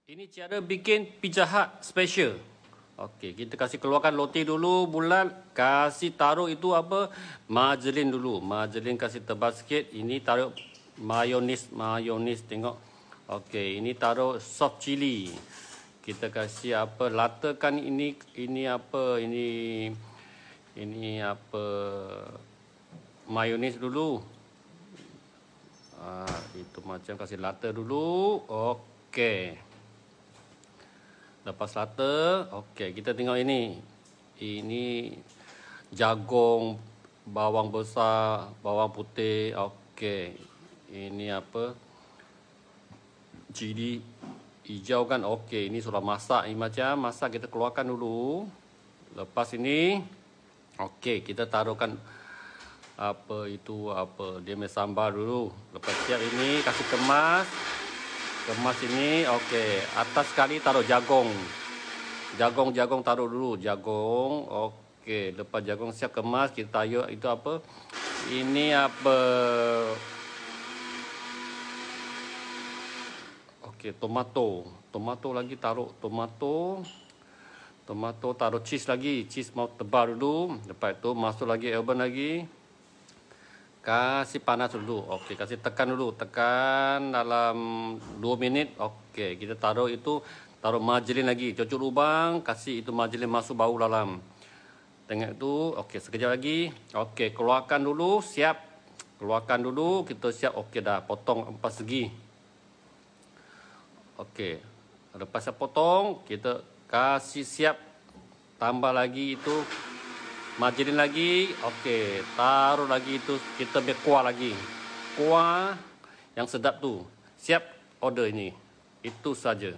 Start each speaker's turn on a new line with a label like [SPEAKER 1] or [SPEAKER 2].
[SPEAKER 1] Ini cara bikin Pizza Hut special. Okey, kita kasih keluarkan roti dulu bulat, kasih taruh itu apa? Margarine dulu. Margarine kasih tebal sikit. Ini taruh mayonis tengok. Okey, ini taruh soft chili. Kita kasih apa? Latakan ini apa? Ini apa? Mayonis dulu. Itu macam kasih lata dulu. Okey. Lepas lata, okey, kita tengok ini. Ini jagung, bawang besar, bawang putih. Okey. Ini apa? Cili hijau kan. Okey, ini sudah masak. Ini macam masak, kita keluarkan dulu. Lepas ini, okey, kita taruhkan apa itu apa? Dia punya sambal dulu. Lepas siap ini kasih kemas. Kemas ini, okey. Atas sekali taruh jagung. Jagung taruh dulu. Jagung, okey. Lepas jagung siap kemas, kita taruh itu apa? Ini apa? Okey, tomato. Tomato lagi taruh tomato. Tomato taruh cheese lagi. Cheese mau tebal dulu. Lepas itu masuk lagi oven lagi. Kasih panas dulu. Okey, kasih tekan dulu. Tekan dalam 2 minit. Okey, kita taruh itu, taruh margarine lagi. Cucuk lubang, kasih itu margarine masuk bau dalam. Tengok itu. Okey, sekejap lagi. Okey, keluarkan dulu, siap. Keluarkan dulu, kita siap. Okey dah, potong 4 segi. Okey. Lepas saya potong, kita kasih siap. Tambah lagi itu margarine lagi. Okey, taruh lagi itu, kita ambil kuah lagi. Kuah yang sedap tu. Siap order ini. Itu saja.